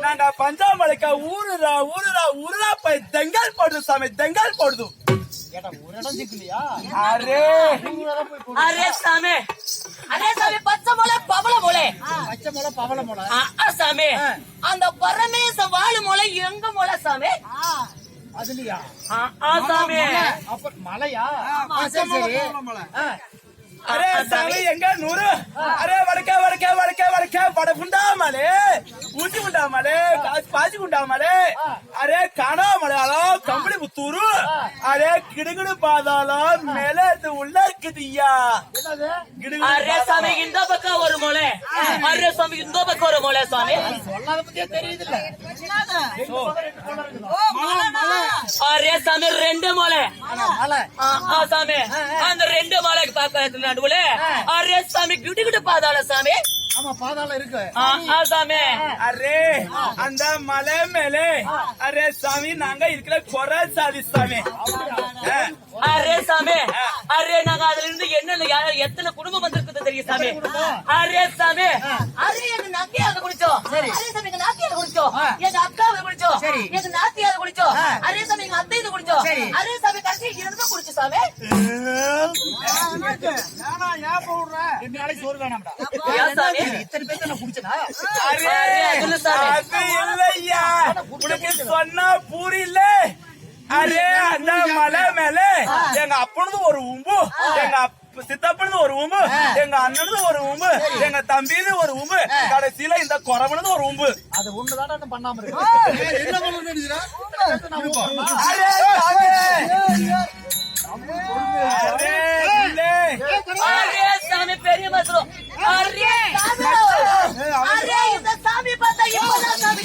நாங்க பஞ்சாமலைக்கா ஊருரா ஊருரா ஊருரா போய் தெங்கால் போடுது சாமி தெங்கால் போடுது அரே அரே சாமி பச்சை மொளை பவள மொளை சாமி அந்த பரமேச வாழு மொளை எங்க மொளை சாமி அதுலயா சாமி அப்ப மலையா அரே சாமி எங்க நூறு அரே வடக்கே வடக்கே வடக்கே வடக்கே படகுண்டாமலே ஊசி குண்டாமலே பாசி குண்டாமலே அரே கனா மலையாளம் கம்பளி புத்தூரு அரே கிடுகிடு பாதாளம் மேலத்து உள்ள இருக்குதுயா அரே சாமி இந்த பக்கம் ஒரு மொளை அரே சாமி இந்த பக்கம் ஒரு மொளை சாமி சொல்லாத பத்தியே தெரியுது இல்ல அரே சாமி ரெண்டு மொளை சாமி அந்த ரெண்டு மலைக்கு பாக்க நடுவுல அரே சாமி கிட்டு பாதாள சாமி ஆமா பாதாளம் இருக்கு சாமி அரே அந்த மலை மேலே அரே சாமி நாங்க இருக்கிற குறை சாதி சாமி அரே சாமி அரே நாங்க அதுல இருந்து என்ன எத்தனை குடும்பம் வந்திருக்குது தெரியும் சாமி அரே சாமி அரே எங்க நாத்தியாத குடிச்சோம் அரே சாமி எங்க நாத்தியாத குடிச்சோம் எங்க அக்காவை குடிச்சோம் எங்க நாத்தியாத குடிச்சோம் அரே சாமி எங்க அத்தையை குடிச்சோம் அரே சாமி கடைசி இருந்து குடிச்சு சாமி ரெண்டு நாளைக்கு சோறு வேணாம்டா சாமி இத்தனை பேருக்கு நான் குடிச்சனா அரே அது இல்லையா உனக்கு சொன்னா புரியல அரே அந்த மலை மேல எங்க அப்பனது ஒரு உம்பு எங்க சித்தப்பனது ஒரு உம்பு எங்க அண்ணனது ஒரு உம்பு எங்க தம்பினு ஒரு உம்பு கடைசியில இந்த குறவனது ஒரு உம்பு அது ஒண்ணுதான்டா பண்ணாம இருக்கு என்ன பண்ணு அரே சாமி பெரிய மசரம் அரே அரே இந்த சாமி பார்த்தா இப்பதான் சாமி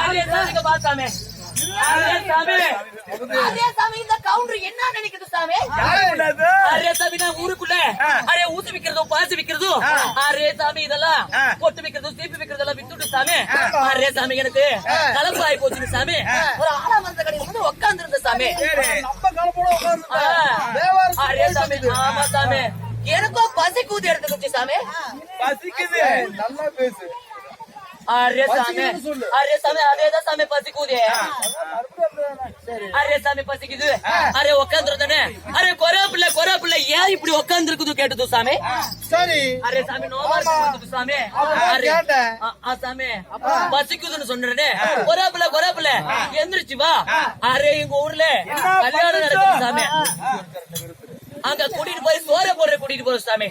அரே சாமி பாத்தாமே அரே சாமி இந்த கவுண்டர் என்ன நினைக்குது சாமி அரே சாமி நான் ஊருக்குள்ள அரே ஊசி விக்கிறதும் பாசி விக்கிறதும் அரே சாமி இதெல்லாம் கொட்டு விக்கிறதும் சீப்பி விக்கிறதெல்லாம் வித்துட்டு சாமி அரே சாமி எனக்கு கலப்பாய் போச்சு சாமி ஒரு ஆளா மந்த கடையில வந்து உட்கார்ந்து இருந்த சாமி அரே சாமி ஆமா சாமி எனக்கும் பசிக்குது எடுத்துக்கிச்சு சாமி பசிக்குது நல்லா பேசு அரே சாமி அதேதான் சாமி பசிக்குது அரே சாமி பசிக்குது அரே உட்காந்துருந்தானே அரே கொரப்பிள்ள ஏன் இப்படி உட்கார்ந்து இருக்குது கேட்டது சாமி சரி அரே சாமி நோவா இருக்கு சாமி சாமி பசிக்குதுன்னு சொன்னே கொரப்பிள்ள எந்திரிச்சு வா அரே எங்க ஊர்ல கல்யாணம் நடக்குது சாமி அங்க கூட்டிட்டு போய் சோற போடுற கூட்டிட்டு போற சாமி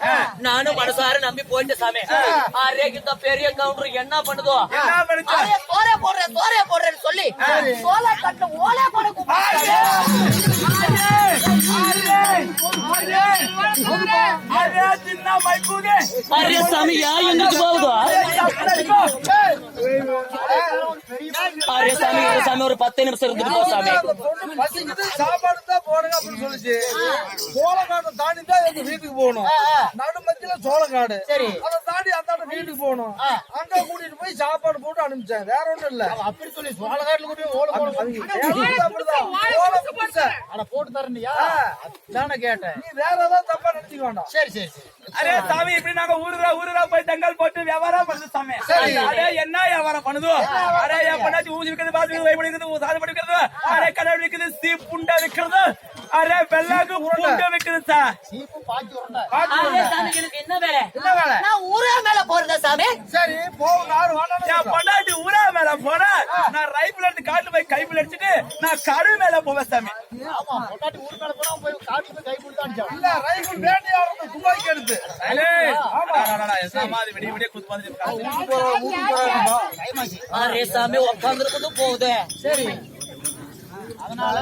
நானும் மனசார நம்பி போயிட்டு சாமி அரே இந்த பெரிய கவுண்டர் என்ன பண்ணுதோ சோற போடுறேன்னு சொல்லி சோள கட்டு ஓலை போட அரே சாமி யா எங்களுக்கு போகுதோ அரே சாமி ஒரு 10 நிமிஷம் இருந்துட்டு போ சாமி சாப்பாடு தான் போடுங்க அப்படின்னு சொல்லிச்சு சோளக்காடு தாண்டி தான் எங்க வீட்டுக்கு போகணும் நடு மத்தியில சோளக்காடு அதை தாண்டி அந்த வீட்டுக்கு போகணும் அங்க கூட்டிட்டு போய் சாப்பாடு போட்டு அனுப்பிச்சேன் வேற ஒண்ணும் இல்ல அப்படி சொல்லி சோளக்காட்டுல கூட போட்டு தரணியா தானே கேட்டேன் நீ வேற ஏதாவது தப்பா நினைச்சுக்க வேண்டாம் சரி அரே சாமி இப்படி நாங்க ஊருரா போய் தங்கல் போட்டு வியாபாரம் பண்ணுது சாமி அரே என்ன வியாபாரம் பண்ணுது அரே என் பொண்டாச்சி ஊசி விற்கிறது பாசி வைக்கிறது சாது படிக்கிறது அரே கடை விற்கிறது சீப் புண்டை விற்கிறது அரே வெள்ளாக்கு புண்டை விற்கிறது சார் என்ன வேலை நான் ஊரா மேல போறதா சாமி சரி என் பொண்டாட்டி ஊரா மேல போனா நான் ரைபிள் எடுத்து காட்டு போய் கைப்பில் அடிச்சுட்டு நான் கடை மேல போவேன் சாமி பொண்டாட்டி ஊர் மேல போனா போய் காட்டு போய் கை கொடுத்தாச்சு இல்ல ரைபிள் வேட்டையாடுறது துபாய்க்கு எடுத்து அரே சாமி உட்காந்துருக்குது போகுது சரி அதனால